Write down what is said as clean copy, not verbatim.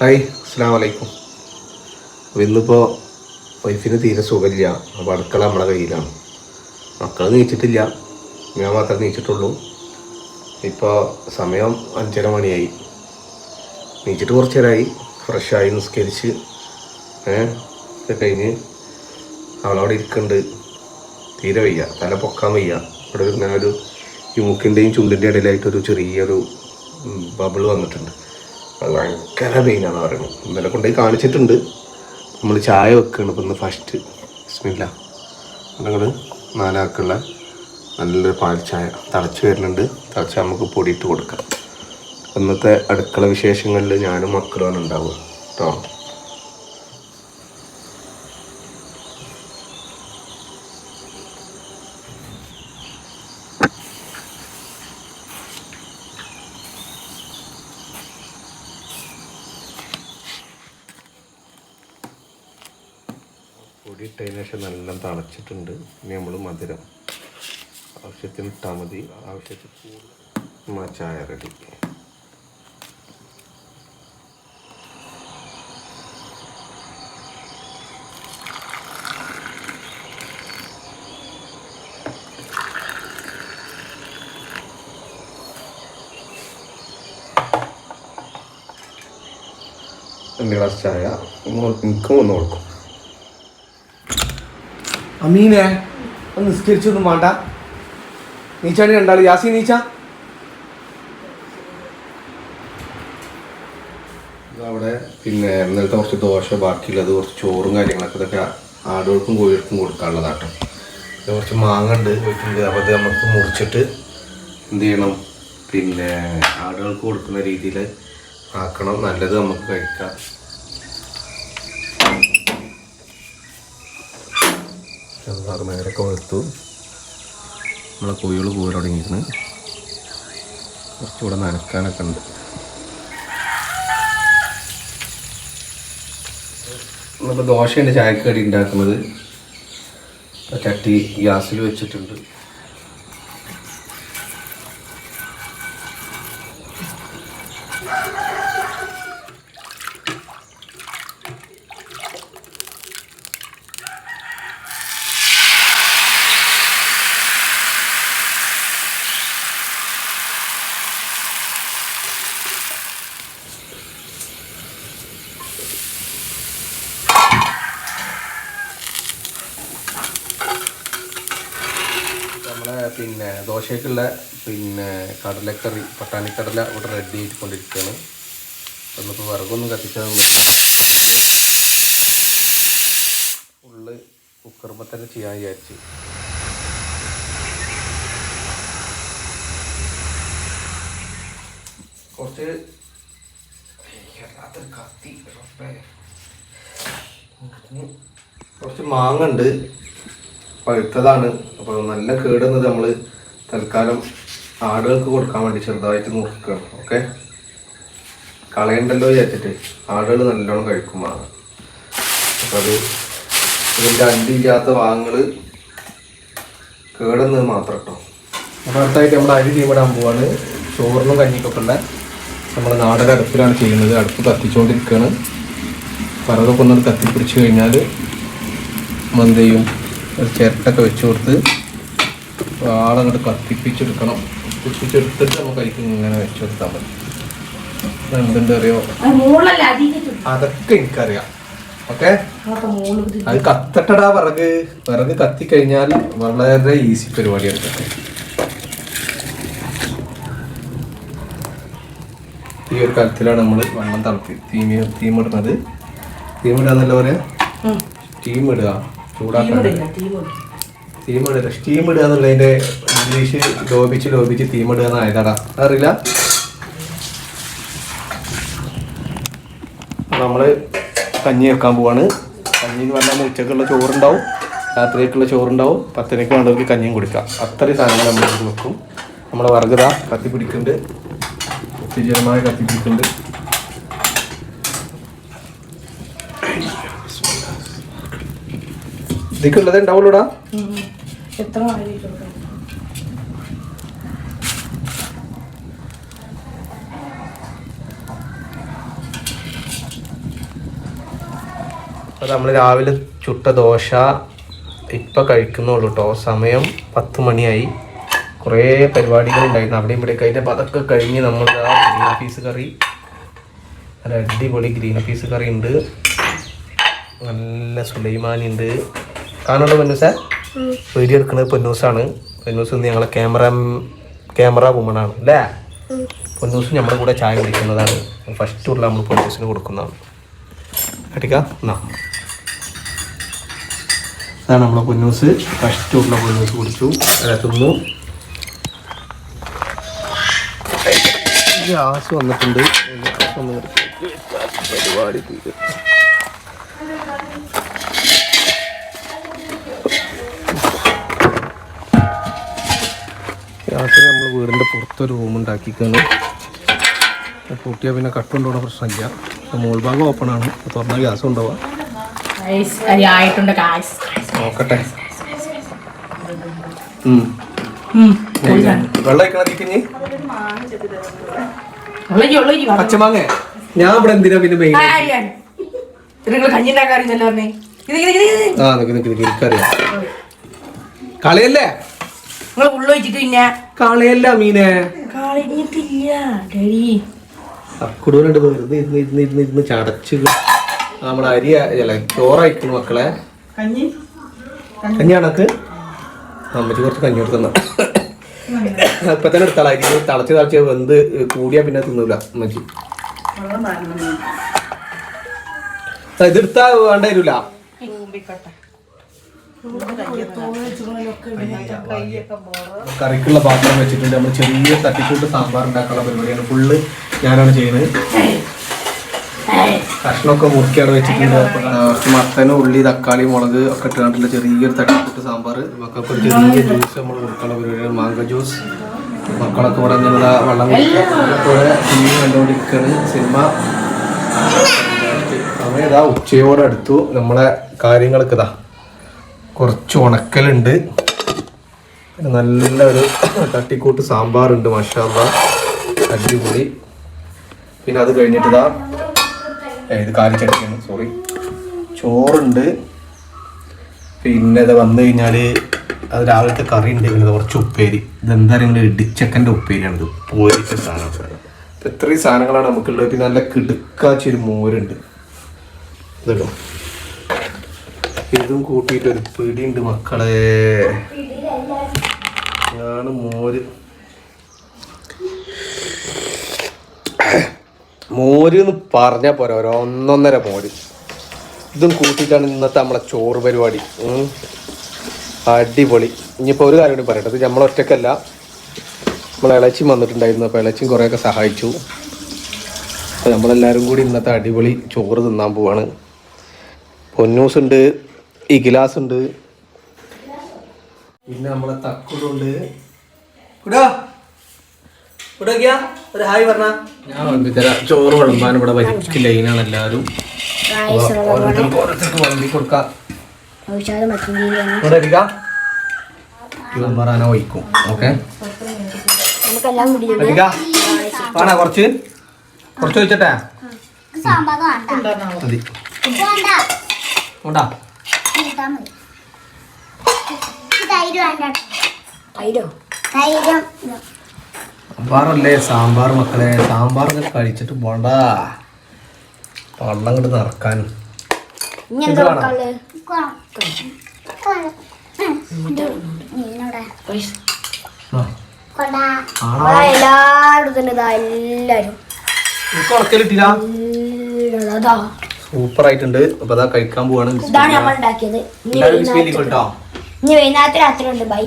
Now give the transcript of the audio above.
Hi, അസ്സലാമു അലൈക്കും. അപ്പോൾ ഇന്നിപ്പോൾ വൈഫിന് തീരെ സുഖമില്ല. അപ്പോൾ അടുക്കള നമ്മളെ കയ്യിലാണ്. മക്കൾ നീച്ചിട്ടില്ല, ഞാൻ മാത്രമേ നീച്ചിട്ടുള്ളൂ. ഇപ്പോൾ സമയം 5:30 മണിയായി. നീച്ചിട്ട് കുറച്ച് നേരമായി. ഫ്രഷായി നിസ്കരിച്ച് ഒക്കെ കഴിഞ്ഞ് അവളവിടെ ഇരിക്കുന്നുണ്ട്. തീരെ വയ്യ, തല പൊക്കാൻ വയ്യ. ഇവിടെ ഇങ്ങനെ ഒരു ഈ മൂക്കിൻ്റെയും ചുണ്ടിൻ്റെ ഇടയിലായിട്ടൊരു ചെറിയൊരു ബബിൾ വന്നിട്ടുണ്ട്. അത് ഭയങ്കര പെയിനാണ് പറയുന്നത്. ഇന്നലെ കൊണ്ടുപോയി കാണിച്ചിട്ടുണ്ട്. നമ്മൾ ചായ വെക്കുകയാണ് ഇപ്പം ഇന്ന് ഫസ്റ്റ്. ബിസ്മില്ലാ. ഞങ്ങൾ 4 ആൾക്കുള്ള നല്ലൊരു പാൽ ചായ തിളച്ച് വരുന്നുണ്ട്. തിളച്ച് നമുക്ക് പൊടിയിട്ട് കൊടുക്കാം. ഇന്നത്തെ അടുക്കള വിശേഷങ്ങളിൽ ഞാനും മക്കളുമാണ് ഉണ്ടാവുക കേട്ടോ. പൊടി ഇട്ടതിന് ശേഷം നല്ല തിളച്ചിട്ടുണ്ട്. ഇനി നമ്മൾ മധുരം ആവശ്യത്തിന് ഇട്ടാൽ മതി. ആവശ്യത്തിന് ചായ റെഡി. രണ്ട് ഗ്ലാസ് ചായ എനിക്കും ഒന്ന് കൊടുക്കും. അമീനെ ഒന്ന് നിസ്കരിച്ചൊന്നും വേണ്ട. നീച്ചാണ് രണ്ടാൾ. യാസി നീച്ച. അവിടെ പിന്നെ ഇന്നലത്തെ കുറച്ച് ദോശ ബാക്കിയുള്ളത്, കുറച്ച് ചോറും കാര്യങ്ങളൊക്കെ, ഇതൊക്കെ ആടുകൾക്കും കോഴികൾക്കും കൊടുക്കാനുള്ളതാട്ടോ. ഇത് കുറച്ച് മാങ്ങ ഉണ്ട് പോയിട്ടുണ്ട്. അപ്പോൾ അത് നമുക്ക് മുറിച്ചിട്ട് എന്ത് ചെയ്യണം, പിന്നെ ആടുകൾക്ക് കൊടുക്കുന്ന രീതിയിൽ ആക്കണം. നല്ലത് നമുക്ക് കഴിക്കാം. നേരൊക്കെ വെളുത്തു. നമ്മളെ കോഴികൾ പോയി തുടങ്ങിയിരുന്നു. കുറച്ചുകൂടെ നനക്കാനൊക്കെ ഉണ്ട്. ഇന്നിപ്പോൾ ദോശയാണ് ചായക്ക് കടി ഉണ്ടാക്കുന്നത്. ചട്ടി ഗ്യാസിൽ വെച്ചിട്ടുണ്ട്. പിന്നെ ദോശയ്ക്കുള്ള പിന്നെ കടലക്കറി, പട്ടാണിക്കടല ഇവിടെ റെഡി ആയിക്കൊണ്ടിരിക്കുകയാണ്. ഒന്നിപ്പോൾ വിറകൊന്നും കത്തിച്ചാൽ ഫുള്ള് കുക്കറുമ്പോൾ തന്നെ ചെയ്യാൻ വിചാരിച്ചു. കുറച്ച് മാങ്ങ ഉണ്ട്, പഴുത്തതാണ്. അപ്പോൾ നല്ല കേടുന്നത് നമ്മൾ തൽക്കാലം ആടുകൾക്ക് കൊടുക്കാൻ വേണ്ടി ചെറുതായിട്ട് നോക്കുകയാണ്. ഓക്കെ, കളയണ്ടല്ലോ വിചാരിച്ചിട്ട്. ആടുകൾ നല്ലോണം കഴിക്കും മാങ്ങ. അപ്പോൾ അത് ഇതിൻ്റെ അണ്ടിയില്ലാത്ത മാങ്ങകൾ കേടുന്നത് മാത്രം കേട്ടോ. അപ്പോൾ അടുത്തായിട്ട് നമ്മൾ അരി തീമിടാൻ പോവാണ്. ചോറിനും കഞ്ഞിക്കൊക്കെ ഉള്ള നമ്മൾ നാടൻ അടുപ്പിലാണ് ചെയ്യുന്നത്. അടുപ്പ് കത്തിച്ചുകൊണ്ടിരിക്കുകയാണ്. പറകൊക്കെ ഒന്നും കത്തിപ്പിടിച്ച് കഴിഞ്ഞാൽ മന്തയും ഒരു ചിരട്ടൊക്കെ വെച്ച് കൊടുത്ത് ആളങ്ങോട്ട് കത്തിപ്പിച്ചെടുക്കണം. കത്തിപ്പിച്ചെടുത്തിട്ട് നമുക്ക് അതിലേക്ക് ഇങ്ങനെ വെച്ച് കൊടുത്താൽ മതി. എന്തുണ്ട് അറിയോ, അതൊക്കെ എനിക്കറിയാം. ഓക്കെ, അത് കത്തട്ടടാ വിറക്. വിറക് കത്തിക്കഴിഞ്ഞാൽ വളരെ ഈസി പരിപാടിയാണ്. ഈ ഒരു കലത്തിലാണ് നമ്മൾ വെള്ളം തിളപ്പി തീമിടുന്നത്. തീമിടാന്നല്ല പറയാ, സ്റ്റീം ഇടുക, ചൂടാക്കാൻ. തീമിടുക, സ്റ്റീം ഇടുക എന്നുള്ളതിന്റെ ഇംഗ്ലീഷ് ലോപിച്ച് തീമിടുക എന്നായതാടാ, അറിയില്ല. നമ്മള് കഞ്ഞി വെക്കാൻ പോവാണ്. കഞ്ഞി എന്ന് പറഞ്ഞാൽ ഉച്ചക്കുള്ള ചോറുണ്ടാവും, രാത്രിക്കുള്ള ചോറുണ്ടാവും, 10 മണിക്ക് വേണ്ടവർക്ക് കഞ്ഞിയും കുടിക്കാം. അത്രയും സാധനങ്ങൾ നമ്മൾ വെക്കും. നമ്മളെ വർഗത കത്തിപ്പിടിക്കുന്നുണ്ട്, ഉത്തേജനമായ കത്തിപ്പിടിക്കുന്നുണ്ട്. ഇതിക്കുള്ളത് ഉണ്ടാവുള്ളൂടാ. അപ്പോൾ നമ്മൾ രാവിലെ ചുട്ട ദോശ ഇപ്പം കഴിക്കുന്നുള്ളൂ കേട്ടോ. സമയം 10 മണിയായി. കുറേ പരിപാടികളുണ്ടായിരുന്നു അവിടെ ഇവിടെയൊക്കെ. അതിൻ്റെ അപ്പോൾ അതൊക്കെ കഴിഞ്ഞ് നമ്മൾ ഗ്രീൻ പീസ് കറി, നല്ല അടിപൊളി ഗ്രീൻ പീസ് കറി ഉണ്ട്. നല്ല സുലൈമാനി ഉണ്ട്. കാണുന്നുണ്ടോ പൊന്നൂസ? വീഡിയോ എടുക്കുന്നത് പൊന്നൂസാണ്. പൊന്നൂസ് ഇന്ന് ഞങ്ങളെ ക്യാമറ വുമണാണ് അല്ലേ? പൊന്നൂസ് നമ്മുടെ കൂടെ ചായ കുടിക്കുന്നതാണ്. ഫസ്റ്റ് ഉള്ള നമ്മൾ പൊന്നൂസിന് കൊടുക്കുന്നതാണ്. കേട്ടിക്കാ എന്നാ അതാണ് നമ്മളെ പൊന്നൂസ്. ഫസ്റ്റ് ഉള്ള പൊന്നൂസ് കുടിച്ചു, തിന്നു. ഗ്യാസ് വന്നിട്ടുണ്ട്. പരിപാടി ഗ്യാസിന് നമ്മൾ വീടിൻ്റെ പുറത്തൊരു റൂം ഉണ്ടാക്കിക്കാണ്. പൂട്ടിയാൽ പിന്നെ കട്ടുകൊണ്ടുപോകുന്ന പ്രശ്നമില്ല. മോൾ ഭാഗം ഓപ്പൺ ആണ്, തുറന്നാൽ ഗ്യാസ് ഉണ്ടാവുക. നോക്കട്ടെ. വെള്ളം കഴിക്കണ പച്ചമാങ്ങ. ഞാൻ ഇവിടെ എന്തിനാ പിന്നെ മെയിൻ എനിക്കറിയാം. കളയല്ലേ കളയല്ല മീനെ കുടുവനുണ്ട്. വെറുതെ ഇരുന്ന് ചടച്ച് നമ്മളെ അരി ചോറയക്കുന്നു മക്കളെ. കഞ്ഞിയാണക്ക് അമ്മച്ചി കുറച്ച് കഞ്ഞി കൊടുക്കുന്ന ഇപ്പൊ തന്നെ എടുത്താളെ. അരി തളച്ച് വെന്ത് കൂടിയാ പിന്നെ തിന്നൂല അമ്മച്ചി. ഇതെടുത്താ വേണ്ട വരൂല. കറിക്കുള്ള പാത്രം വെച്ചിട്ടുണ്ട്. നമ്മൾ ചെറിയ തട്ടിക്കൂട്ട് സാമ്പാർ ഉണ്ടാക്കാനുള്ള പരിപാടിയാണ്. ഫുള്ള് ഞാനാണ് ചെയ്യുന്നത്. കഷ്ണമൊക്കെ മുറിക്കാണ് വെച്ചിട്ടുണ്ട്. മത്തനും ഉള്ളി തക്കാളി മുളക് ഒക്കെ ഇട്ടുകൊണ്ടുള്ള ചെറിയൊരു തട്ടിക്കൂട്ട് സാമ്പാർ. മക്കൾക്ക് ഒരു ചെറിയ ജ്യൂസ് നമ്മൾ കൊടുക്കാനുള്ള പരിപാടിയാണ്, മാംഗോ ജ്യൂസ്. മക്കളൊക്കെ ഇവിടെ ഇങ്ങനെ വെള്ളം കൂടെ സിനിമ കണ്ടുകൊണ്ടിരിക്കുകയാണ്. സിനിമ സമയം ഇതാ ഉച്ചയോടെ അടുത്തു. നമ്മളെ കാര്യങ്ങൾക്ക് ഇതാ കുറച്ച് ഉണക്കലുണ്ട്, പിന്നെ നല്ലൊരു തട്ടിക്കൂട്ട് സാമ്പാറുണ്ട്. മാഷാല്ലാ അടിപൊളി. പിന്നെ അത് കഴിഞ്ഞിട്ട് ഇത് കാലിച്ചടക്കാണ്, സോറി, ചോറുണ്ട്. പിന്നെ ഇത് വന്നു കഴിഞ്ഞാൽ അത് രാവിലത്തെ കറി ഉണ്ട്. പിന്നെ കുറച്ച് ഉപ്പേരി. ഇതെന്താ പറയുക, ഇടിച്ചക്കൻ്റെ ഉപ്പേരിയാണിത്. പോരിച്ച സാധനം. ഇത്രയും സാധനങ്ങളാണ് നമുക്കുള്ളത്. പിന്നെ നല്ല കിടുക്കാച്ചൊരു മോരുണ്ട്. ഇതോ ഇതും കൂട്ടിയിട്ട് ഒരു പിടിയുണ്ട് മക്കളെ. ആണ് മോര് എന്ന് പറഞ്ഞാൽ പോരാ, ഒരു 1.5 മോര്. ഇതും കൂട്ടിയിട്ടാണ് ഇന്നത്തെ നമ്മളെ ചോറ് പരിപാടി. അടിപൊളി. ഇനിയിപ്പോൾ ഒരു കാര്യം കൂടി പറയട്ടെ, ഇത് നമ്മളൊറ്റക്കല്ല, നമ്മളെ ഇളച്ചിയും വന്നിട്ടുണ്ടായിരുന്നു. അപ്പോൾ ഇളച്ചിയും കുറേയൊക്കെ സഹായിച്ചു. അപ്പോൾ നമ്മളെല്ലാവരും കൂടി ഇന്നത്തെ അടിപൊളി ചോറ് തിന്നാൻ പോവാണ്. പൊന്നൂസ് ഉണ്ട്, ഇഗ്ലാസ് ഉണ്ട്, പിന്നെ നമ്മളെ തക്കുടുണ്ട്. ഒരു ഹായ് പറഞ്ഞ ഞാൻ വിളിപ്പിത്തരാം. ചോറ് വിളമ്പാൻ ഇവിടെ വരിക്ക് ലൈനാണ് എല്ലാവരും. ഓരോരുത്തർക്ക് വിളമ്പി കൊടുക്കാം. പറയാനോ വയ്ക്കും. ഓക്കെ വേണ കുറച്ച് വെച്ചിട്ടെ മതി. ഉണ്ടാ സാമ്പാറല്ലേ സാമ്പാർ മക്കളെ. സാമ്പാറൊക്കെ കഴിച്ചിട്ട് പോണ്ട, വെള്ളം കൊണ്ട് നിറക്കാൻ. സൂപ്പർ ആയിട്ടുണ്ട്. അപ്പൊ അതാ കഴിക്കാൻ പോവാണ്. ഇനി വൈകുന്നേരത്തെ രാത്രി ഉണ്ട്. ബൈ.